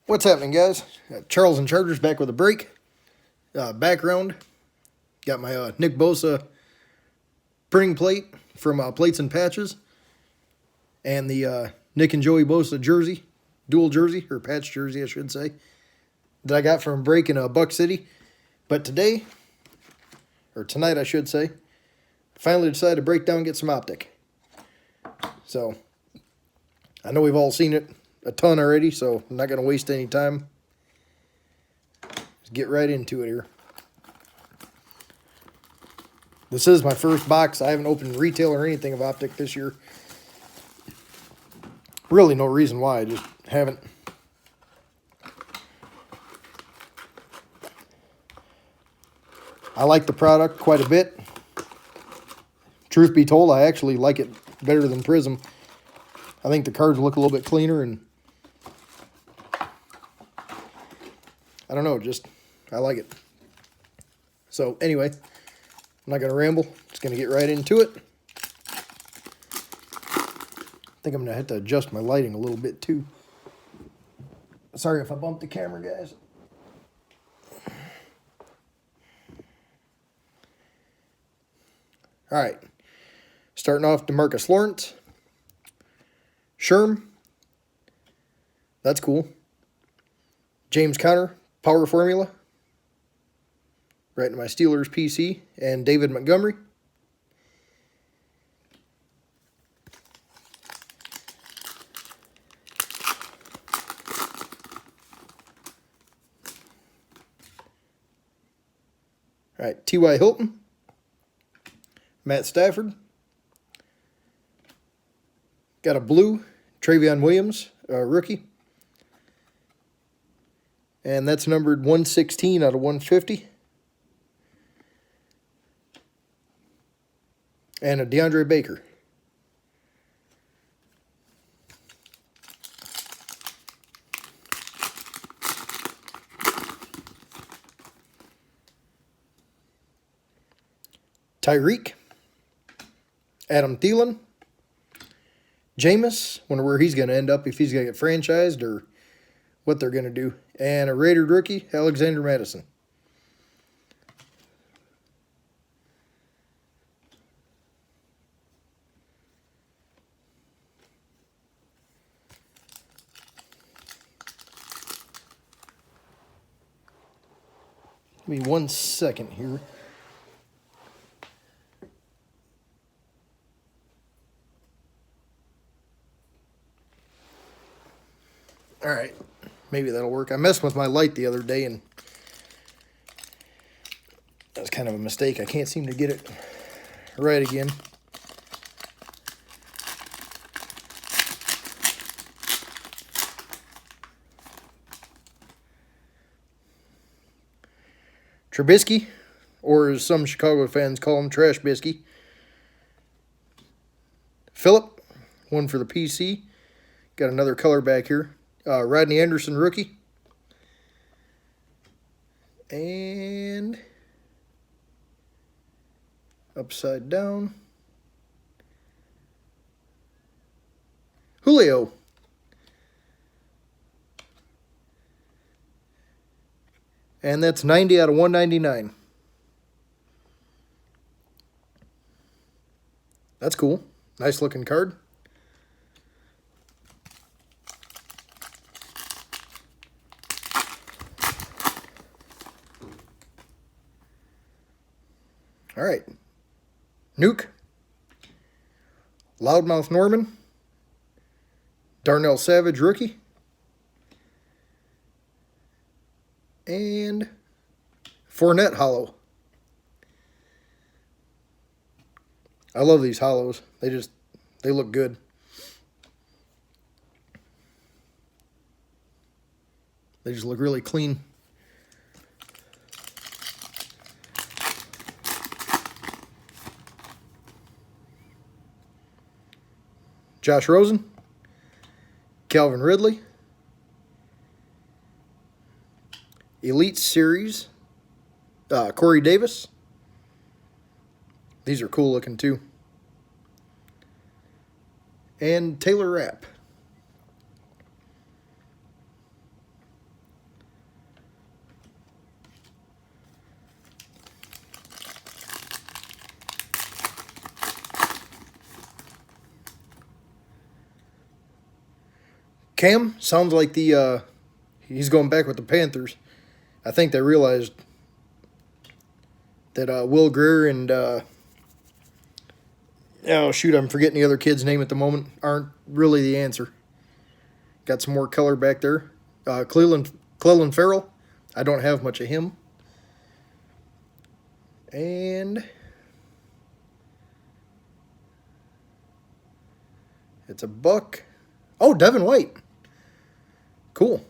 What's happening, guys? Charles and Chargers back with a break. Background, got my Nick Bosa printing plate from Plates and Patches, and the Nick and Joey Bosa jersey, dual jersey, or patch jersey, I should say, that I got from a break in Buck City. But today, or tonight, I should say, finally decided to break down and get some Optic. So, I know we've all seen it a ton already, so I'm not going to waste any time. Let's get right into it here. This is my first box. I haven't opened retail or anything of Optic this year. Really no reason why, I just haven't. I like the product quite a bit. Truth be told, I actually like it better than Prism. I think the cards look a little bit cleaner, and I don't know, just, I like it. So, anyway, I'm not going to ramble. Just going to get right into it. I think I'm going to have to adjust my lighting a little bit, too. Sorry if I bumped the camera, guys. All right. Starting off, DeMarcus Lawrence. Sherm. That's cool. James Conner, Power Formula. Right into my Steelers PC. And David Montgomery. All right, T.Y. Hilton. Matt Stafford. Got a blue, Travion Williams, rookie. And that's numbered 116 out of 150. And a DeAndre Baker. Tyreek. Adam Thielen. Jameis. Wonder where he's going to end up, if he's going to get franchised or what they're going to do. And a Raiders rookie, Alexander Madison. Give me 1 second here. All right, maybe that'll work. I messed with my light the other day, and that was kind of a mistake. I can't seem to get it right again. Trubisky, or as some Chicago fans call him, Trash Bisky. Phillip, one for the PC. Got another color back here. Rodney Anderson, rookie. And upside down, Julio. And that's 90 out of 199. That's cool. Nice looking card. All right. Nuke. Loudmouth Norman. Darnell Savage, rookie. And Fournette hollow. I love these hollows. They look good. They just look really clean. Josh Rosen, Calvin Ridley, Elite Series, Corey Davis. These are cool looking too. And Taylor Rapp. Cam sounds like he's going back with the Panthers. I think they realized that Will Greer and oh shoot, I'm forgetting the other kid's name at the moment, aren't really the answer. Got some more color back there. Cleveland Farrell. I don't have much of him. And it's a buck. Oh, Devin White. Cool.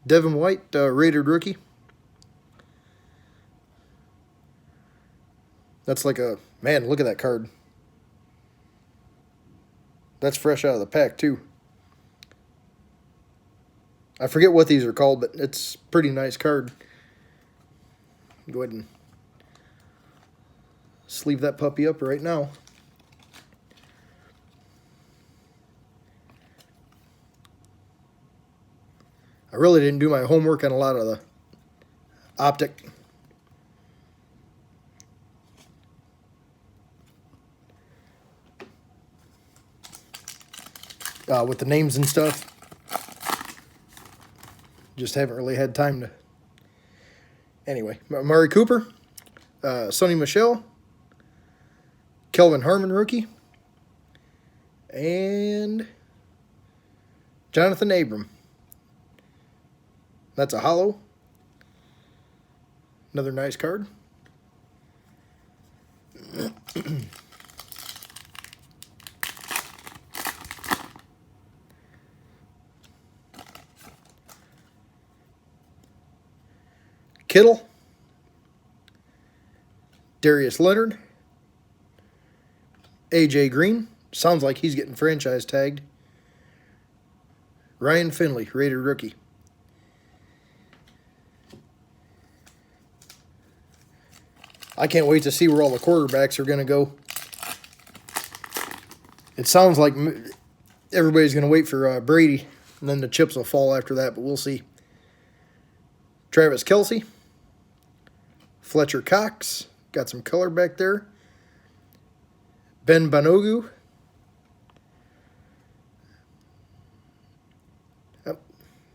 Devin White, rated rookie. That's like a, man, look at that card. That's fresh out of the pack, too. I forget what these are called, but it's a pretty nice card. Go ahead and sleeve that puppy up right now. I really didn't do my homework on a lot of the Optic. With the names and stuff. Just haven't really had time to. Anyway, Murray Cooper, Sonny Michel, Kelvin Harmon rookie, and Jonathan Abram. That's a hollow. Another nice card. Kittle, Darius Leonard, AJ Green. Sounds like he's getting franchise tagged. Ryan Finley, rated rookie. I can't wait to see where all the quarterbacks are going to go. It sounds like everybody's going to wait for Brady, and then the chips will fall after that, but we'll see. Travis Kelce, Fletcher Cox, got some color back there. Ben Banogu. Oh,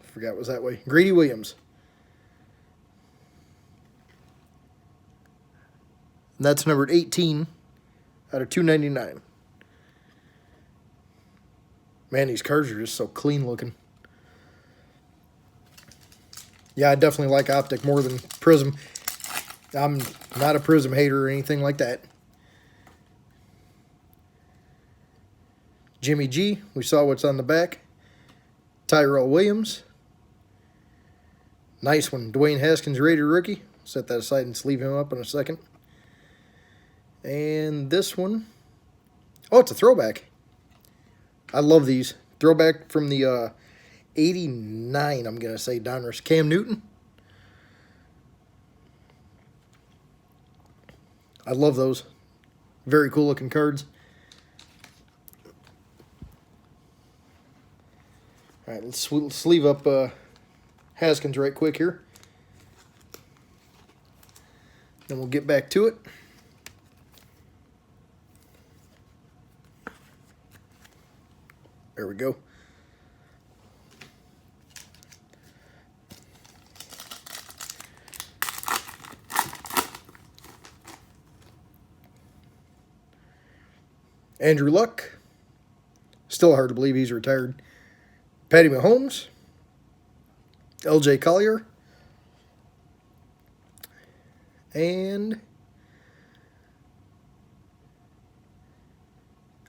forgot it was that way. Greedy Williams. And that's numbered 18 out of 299. Man, these cards are just so clean looking. Yeah, I definitely like Optic more than Prism. I'm not a Prism hater or anything like that. Jimmy G, we saw what's on the back. Tyrell Williams. Nice one. Dwayne Haskins, rated rookie. Set that aside and sleeve him up in a second. And this one, oh, it's a throwback. I love these. Throwback from the 89, I'm going to say, Donruss. Cam Newton. I love those. Very cool looking cards. All right, let's sleeve up Haskins right quick here. Then we'll get back to it. There we go. Andrew Luck. Still hard to believe he's retired. Patty Mahomes. LJ Collier. And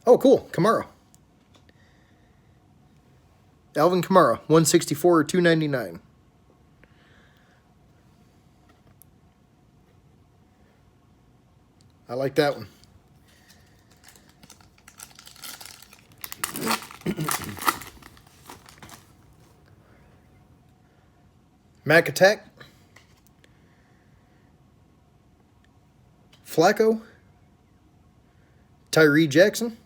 oh, cool. Kamara. Alvin Kamara, 164 or 299. I like that one. Mac Attack. Flacco. Tyree Jackson.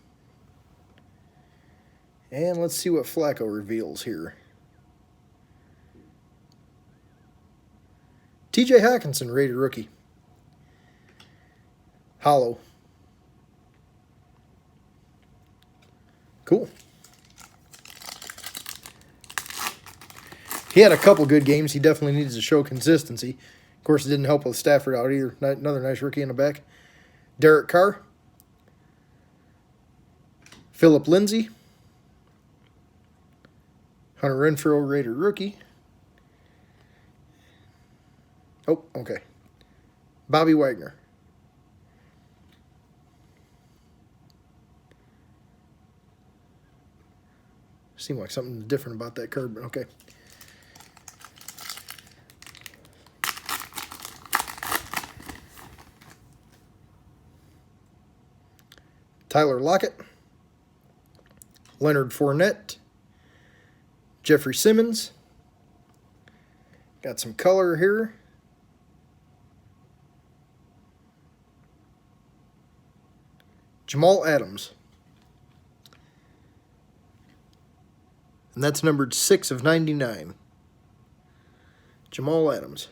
And let's see what Flacco reveals here. TJ Hawkinson, rated rookie. Hollow. Cool. He had a couple good games. He definitely needs to show consistency. Of course, it didn't help with Stafford out either. Another nice rookie in the back. Derek Carr. Phillip Lindsay. Hunter Renfrow, rated rookie. Oh, okay. Bobby Wagner. Seemed like something different about that card, but okay. Tyler Lockett. Leonard Fournette. Jeffrey Simmons. Got some color here. Jamal Adams. And that's numbered 6 of 99. Jamal Adams.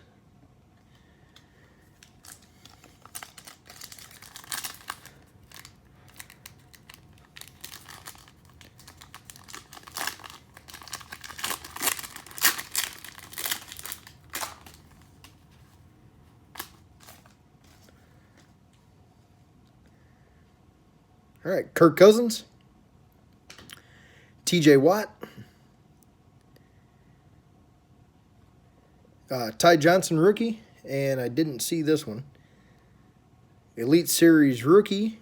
All right, Kirk Cousins, T.J. Watt, Ty Johnson rookie, and I didn't see this one. Elite Series rookie,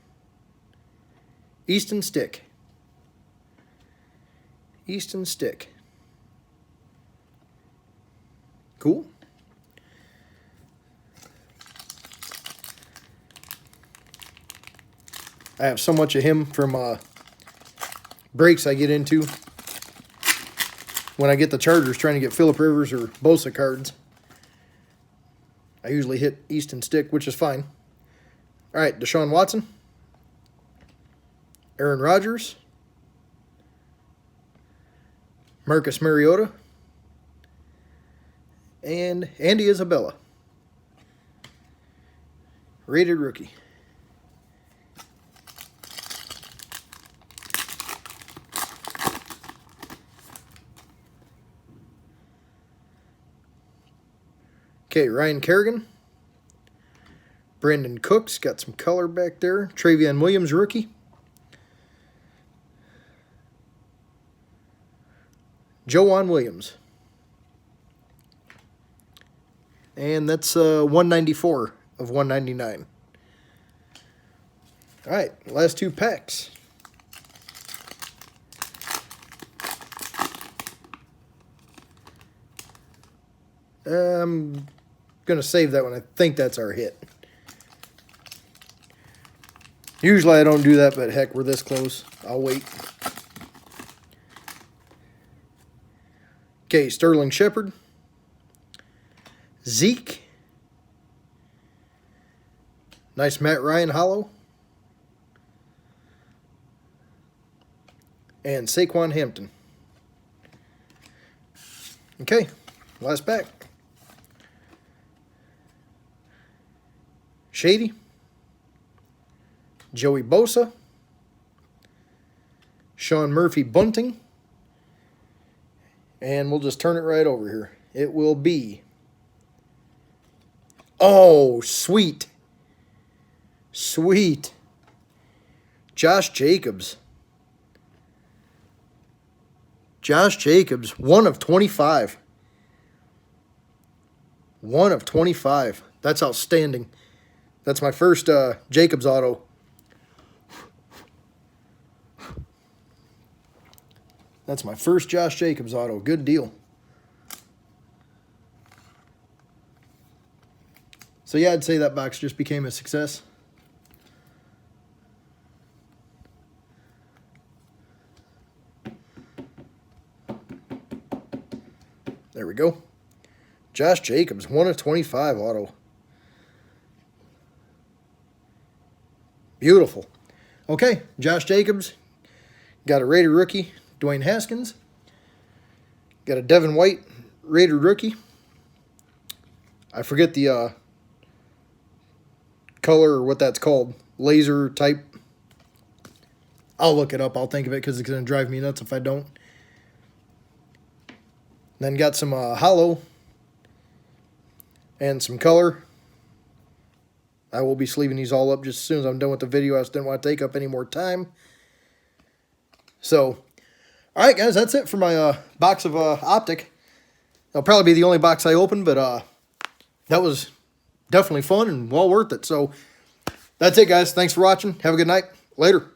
Easton Stick. Easton Stick. Cool. I have so much of him from breaks I get into when I get the Chargers trying to get Phillip Rivers or Bosa cards. I usually hit Easton Stick, which is fine. All right, Deshaun Watson, Aaron Rodgers, Marcus Mariota, and Andy Isabella. Rated rookie. Okay, Ryan Kerrigan. Brandon Cooks, got some color back there. Travion Williams, rookie. Joanne Williams. And that's 194 of 199. All right, last two packs. I'm going to save that one. I think that's our hit. Usually I don't do that, but heck, we're this close. I'll wait. Okay, Sterling Shepard. Zeke. Nice Matt Ryan hollow. And Saquon Hampton. Okay, last pack. Shady. Joey Bosa. Sean Murphy Bunting. And we'll just turn it right over here. It will be... Oh, sweet. Sweet. Josh Jacobs. Josh Jacobs, 1 of 25. 1 of 25. That's outstanding. That's my first Jacobs auto. That's my first Josh Jacobs auto. Good deal. So yeah, I'd say that box just became a success. There we go. Josh Jacobs, 1 of 25 auto. Beautiful. Okay, Josh Jacobs. Got a rated rookie, Dwayne Haskins. Got a Devin White, rated rookie. I forget the color or what that's called. Laser type. I'll look it up. I'll think of it because it's going to drive me nuts if I don't. Then got some hollow and some color. I will be sleeving these all up just as soon as I'm done with the video. I just didn't want to take up any more time. So, all right, guys, that's it for my box of Optic. That'll probably be the only box I open, but that was definitely fun and well worth it. So, that's it, guys. Thanks for watching. Have a good night. Later.